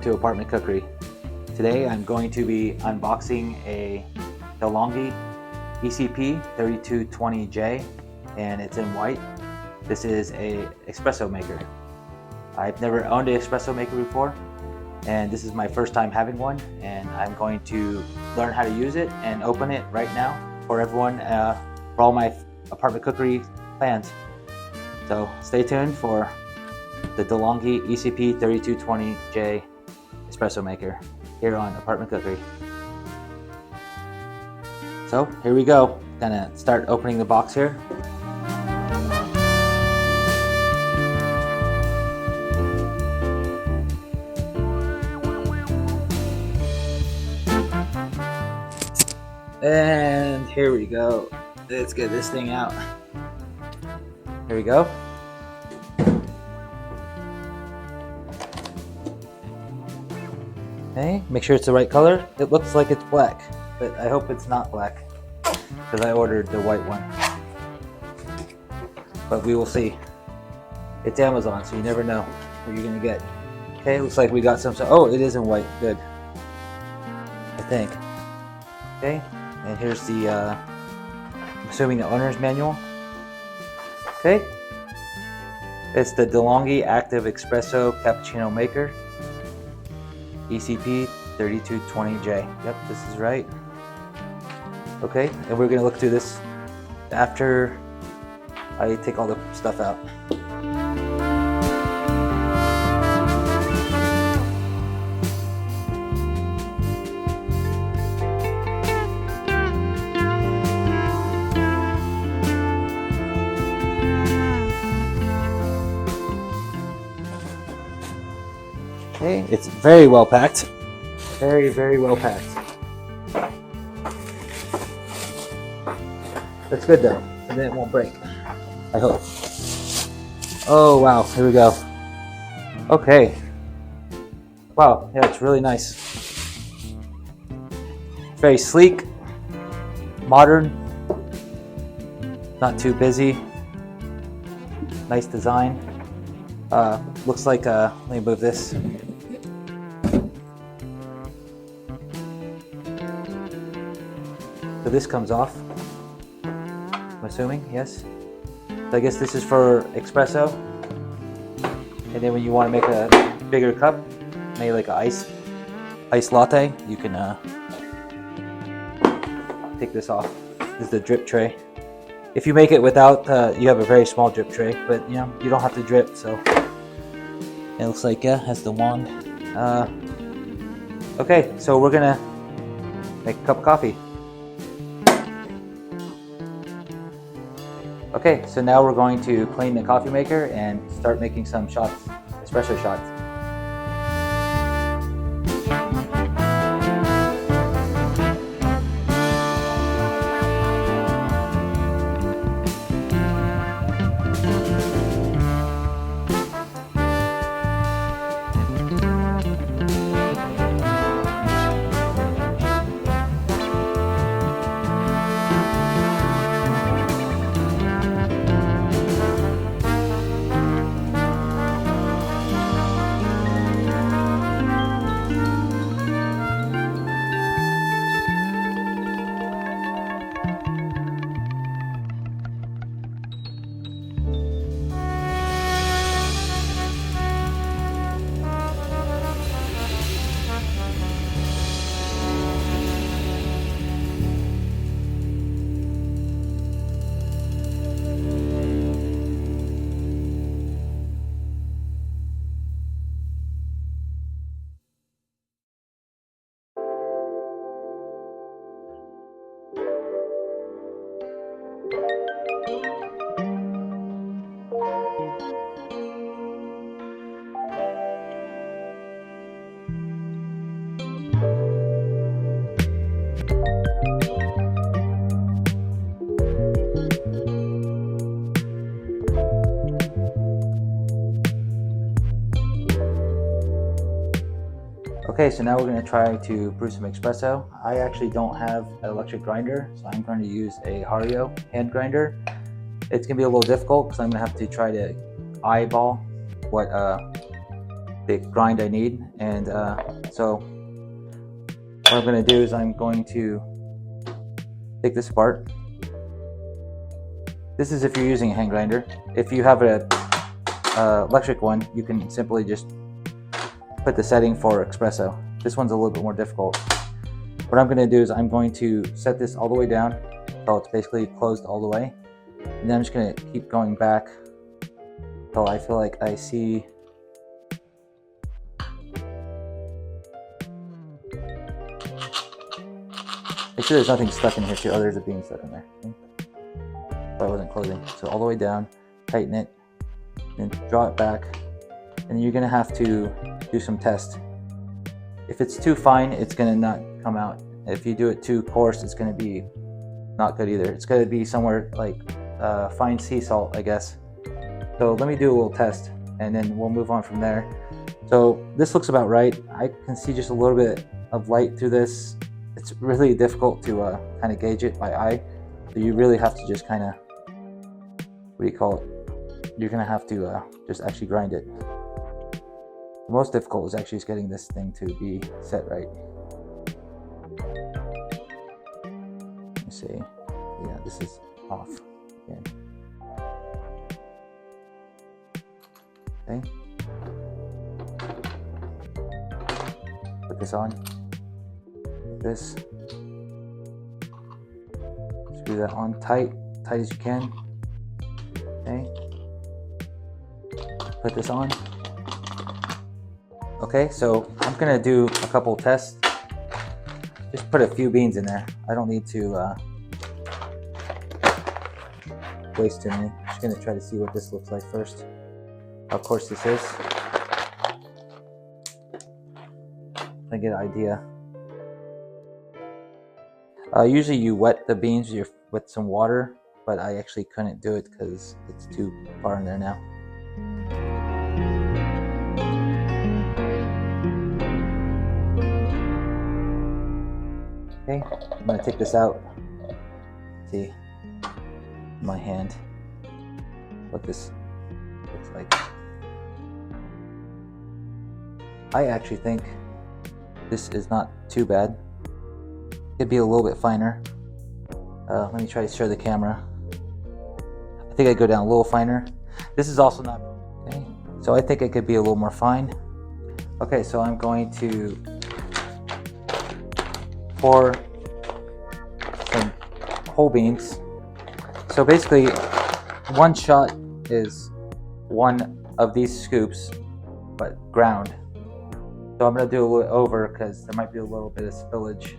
to Apartment Cookery. Today I'm going to be unboxing a DeLonghi ECP 3220J, and it's in white. This is a espresso maker. I've never owned an espresso maker before, and this is my first time having one, and I'm going to learn how to use it and open it right now for everyone, for all my Apartment Cookery fans. So stay tuned for the DeLonghi ECP 3220J espresso maker here on Apartment Cookery. So here we go. Gonna start opening the box here. And here we go. Let's get this thing out. Here we go. Okay, make sure it's the right color. It looks like it's black, but I hope it's not black because I ordered the white one. But we will see. It's Amazon, so you never know what you're gonna get. Okay, looks like we got some. Oh, it is in white. Good. I think. Okay, and here's the. I'm assuming the owner's manual. Okay. It's the DeLonghi Active Espresso Cappuccino Maker. ECP 3220J. Yep, this is right. Okay, and we're gonna look through this after I take all the stuff out. Okay, it's very well packed. Very, very well packed. That's good though, and then it won't break. I hope. Oh wow, here we go. Okay. Wow, yeah, it's really nice. Very sleek, modern, not too busy. Nice design. Looks like, let me move this. So this comes off, I'm assuming, yes. So I guess this is for espresso. And then when you want to make a bigger cup, maybe like an iced latte, you can take this off. This is the drip tray. If you make it without, you have a very small drip tray, but you know, you don't have to drip, so. It looks like, yeah, has the wand. Okay, so we're gonna make a cup of coffee. Okay, so now we're going to clean the coffee maker and start making some shots, espresso shots. Okay, so now we're going to try to brew some espresso. I actually don't have an electric grinder, so I'm going to use a Hario hand grinder. It's going to be a little difficult because I'm going to have to try to eyeball what the grind I need. And so what I'm going to do is I'm going to take this apart. This is if you're using a hand grinder. If you have a electric one, you can simply just put the setting for espresso. This one's a little bit more difficult. What I'm going to do is I'm going to set this all the way down until it's basically closed all the way. And then I'm just going to keep going back until I feel like I see make sure there's nothing stuck in here too. Oh, there's a bean stuck in there. But I wasn't closing. So all the way down, tighten it, and draw it back. And you're gonna have to do some tests. If it's too fine, it's gonna not come out. If you do it too coarse, it's gonna be not good either. It's gonna be somewhere like fine sea salt, I guess. So let me do a little test, and then we'll move on from there. So this looks about right. I can see just a little bit of light through this. It's really difficult to kind of gauge it by eye. So you really have to just kind of, what do you call it? You're gonna have to just actually grind it. The most difficult is actually just getting this thing to be set right. Let me see. Yeah, this is off again. Okay. Put this on. This. Screw that on tight as you can. Okay. Put this on. Okay, so I'm gonna do a couple tests. Just put a few beans in there. I don't need to waste too many. I'm just gonna try to see what this looks like first. How coarse this is. I get an idea. Usually you wet the beans with some water, but I actually couldn't do it because it's too far in there now. Okay, I'm gonna take this out. See my hand what this looks like. I actually think this is not too bad. It could be a little bit finer. Let me try to show the camera. I think I go down a little finer. This is also not okay. So I think it could be a little more fine. Okay, so I'm going to pour some whole beans. So basically, one shot is one of these scoops, but ground. So I'm going to do a little over because there might be a little bit of spillage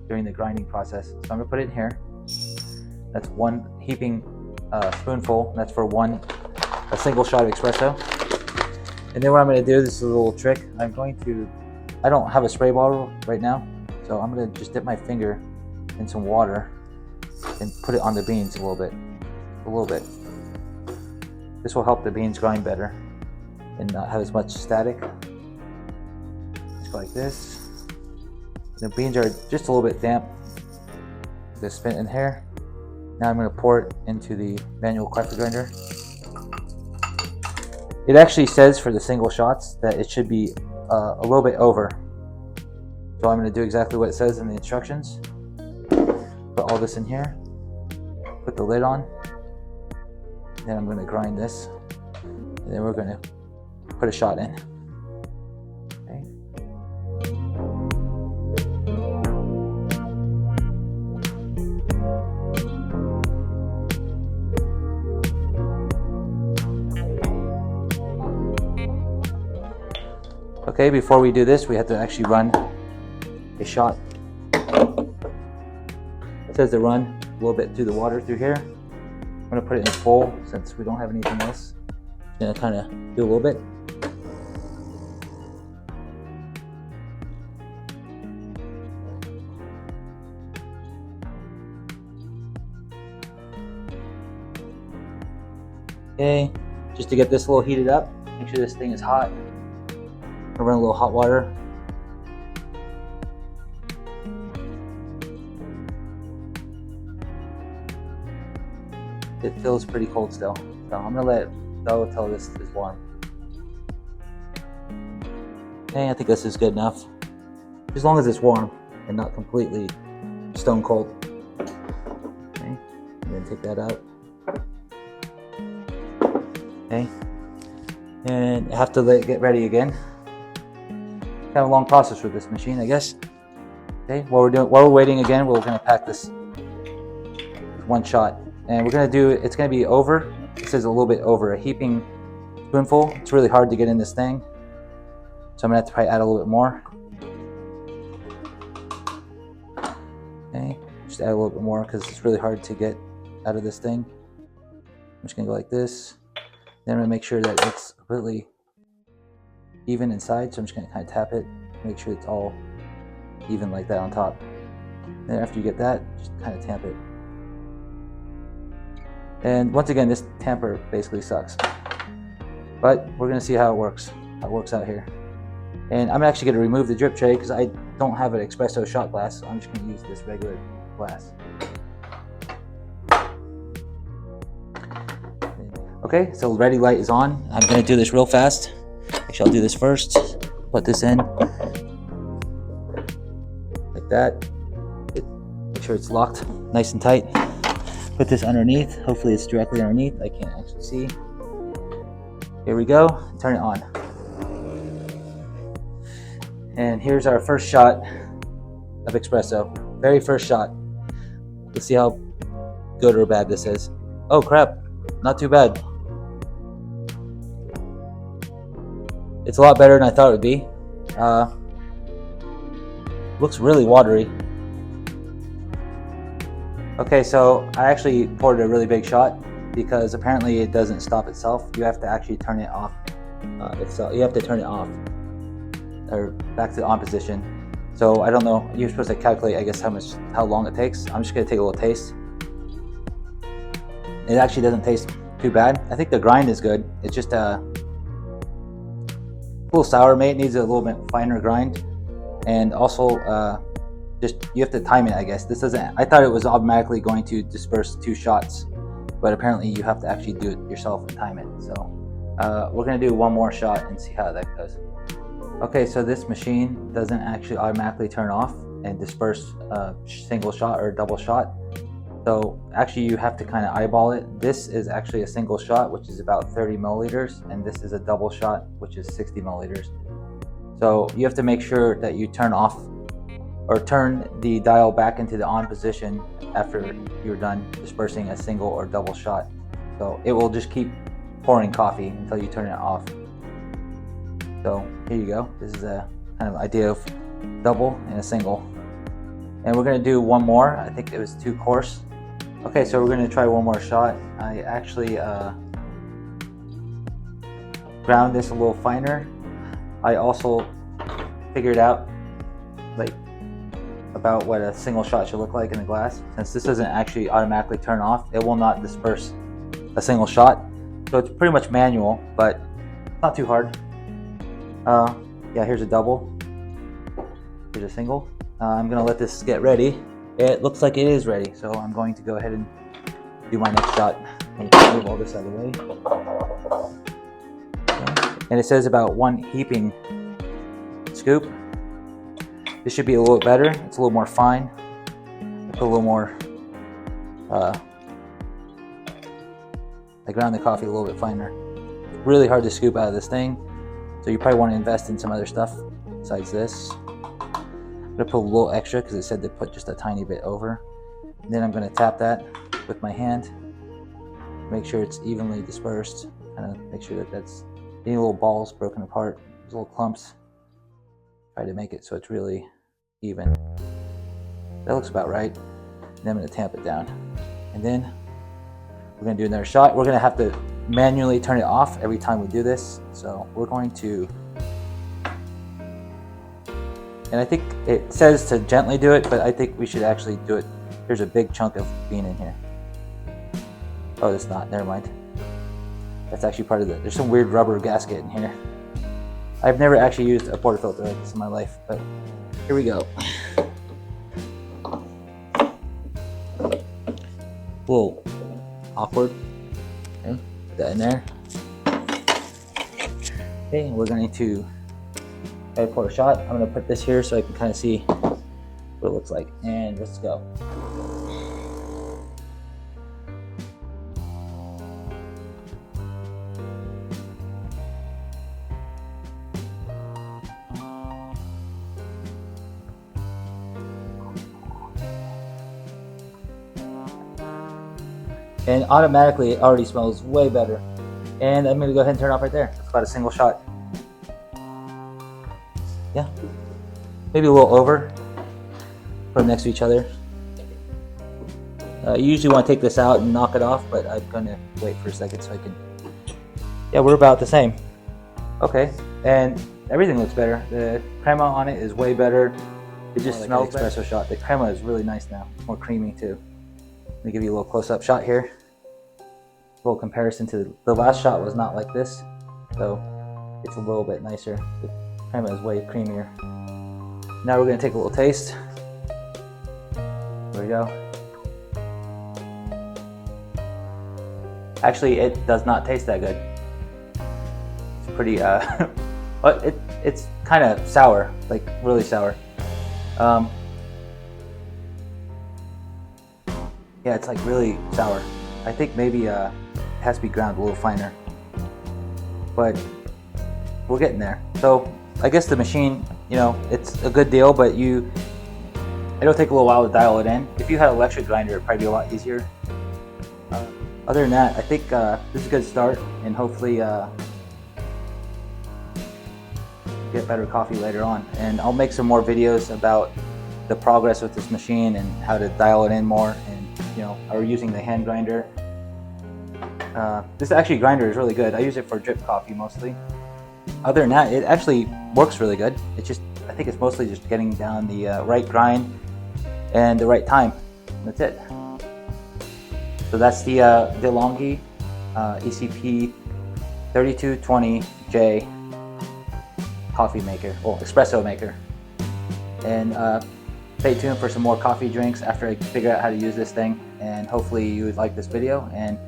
during the grinding process. So I'm going to put it in here. That's one heaping spoonful. That's for a single shot of espresso. And then what I'm going to do, this is a little trick. I don't have a spray bottle right now, so I'm going to just dip my finger in some water and put it on the beans a little bit. This will help the beans grind better and not have as much static. Just go like this. The beans are just a little bit damp. Just spin it in here. Now I'm going to pour it into the manual coffee grinder. It actually says for the single shots that it should be a little bit over. So I'm going to do exactly what it says in the instructions. Put all this in here. Put the lid on. Then I'm going to grind this. And then we're going to put a shot in. Okay. Okay, before we do this, we have to actually run a shot. It says to run a little bit through the water through here. I'm going to put it in full since we don't have anything else. I'm going to kind of do a little bit. Okay, just to get this a little heated up, make sure this thing is hot. I'll run a little hot water. It feels pretty cold still, so I'm gonna let it go until this is warm. Okay, I think this is good enough. As long as it's warm and not completely stone cold. Okay, and then take that out. Okay, and I have to let it get ready again. Kind of a long process with this machine, I guess. Okay, while we're waiting again, we're gonna pack this with one shot, and we're gonna do. It's gonna be over. This is a little bit over a heaping spoonful. It's really hard to get in this thing, so I'm gonna have to probably add a little bit more. Okay, just add a little bit more because it's really hard to get out of this thing. I'm just gonna go like this. Then I'm gonna make sure that it's completely even inside. So I'm just gonna kind of tap it, make sure it's all even like that on top. Then after you get that, just kind of tamp it. And once again, this tamper basically sucks, but we're gonna see how it works out here. And I'm actually gonna remove the drip tray because I don't have an espresso shot glass, so I'm just gonna use this regular glass. Okay, so ready light is on. I'm gonna do this real fast. Actually, I'll do this first. Put this in like that. Make sure it's locked nice and tight. Put this underneath. Hopefully it's directly underneath. I can't actually see. Here we go. Turn it on. And here's our first shot of espresso. Very first shot. Let's see how good or bad this is. Oh crap, not too bad. It's a lot better than I thought it would be. Looks really watery. Okay, so I actually poured a really big shot because apparently it doesn't stop itself. You have to actually turn it off. You have to turn it off or back to the on position. So I don't know. You're supposed to calculate, I guess, how long it takes. I'm just gonna take a little taste. It actually doesn't taste too bad. I think the grind is good. It's just a little sour, mate. It needs a little bit finer grind, and also just you have to time it, I guess. This doesn't. I thought it was automatically going to disperse 2 shots, but apparently you have to actually do it yourself and time it. So we're gonna do one more shot and see how that goes. Okay, so this machine doesn't actually automatically turn off and disperse a single shot or a double shot. So actually you have to kind of eyeball it. This is actually a single shot, which is about 30 milliliters, and this is a double shot, which is 60 milliliters. So you have to make sure that you turn off or turn the dial back into the on position after you're done dispersing a single or double shot. So it will just keep pouring coffee until you turn it off. So here you go. This is a kind of idea of double and a single. And we're gonna do one more. I think it was too coarse. Okay, so we're gonna try one more shot. I actually ground this a little finer. I also figured out about what a single shot should look like in the glass. Since this doesn't actually automatically turn off, it will not disperse a single shot. So it's pretty much manual, but not too hard. Yeah, here's a double. Here's a single. I'm gonna let this get ready. It looks like it is ready, so I'm going to go ahead and do my next shot. I'm gonna move all this out of the way. Okay. And it says about 1 heaping scoop. This should be a little better. It's a little more fine. Put a little more. I ground the coffee a little bit finer. Really hard to scoop out of this thing, so you probably want to invest in some other stuff besides this. I'm gonna put a little extra because it said to put just a tiny bit over. And then I'm gonna tap that with my hand, make sure it's evenly dispersed, kind of make sure that that's any little balls broken apart, those little clumps. Try to make it so it's really even. That looks about right. And then I'm gonna tamp it down. And then we're gonna do another shot. We're gonna have to manually turn it off every time we do this. So we're going to, and I think it says to gently do it, but I think we should actually do it. There's a big chunk of bean in here. Oh, it's not, never mind. That's actually part of there's some weird rubber gasket in here. I've never actually used a portafilter like this in my life, but here we go. A little awkward. Okay, put that in there. Okay, we're going to I pour a shot. I'm gonna put this here so I can kind of see what it looks like. And let's go. And automatically it already smells way better. And I'm gonna go ahead and turn it off right there. It's about a single shot. Yeah, maybe a little over. Put them next to each other. You usually want to take this out and knock it off, but I'm gonna wait for a second so I can. Yeah, we're about the same. Okay, and everything looks better. The crema on it is way better. It just smells like an espresso shot. The crema is really nice now. It's more creamy too. Let me give you a little close-up shot here. A little comparison to the last shot was not like this, so it's a little bit nicer. The crema is way creamier. Now we're going to take a little taste. There we go. Actually, it does not taste that good. It's pretty, but it's kind of sour, like really sour. Yeah, it's like really sour. I think maybe it has to be ground a little finer, but we're getting there. So I guess the machine, you know, it's a good deal, but it'll take a little while to dial it in. If you had an electric grinder, it'd probably be a lot easier. Other than that, I think this is a good start, and hopefully get better coffee later on. And I'll make some more videos about the progress with this machine and how to dial it in more. You know, or using the hand grinder. This actually grinder is really good. I use it for drip coffee mostly. Other than that, it actually works really good. It's just, I think it's mostly just getting down the right grind and the right time. That's it. So that's the DeLonghi ECP 3220J coffee maker, or espresso maker. And stay tuned for some more coffee drinks after I figure out how to use this thing, and hopefully you would like this video, and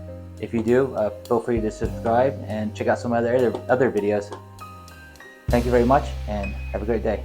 if you do, feel free to subscribe and check out some other videos. Thank you very much, and have a great day.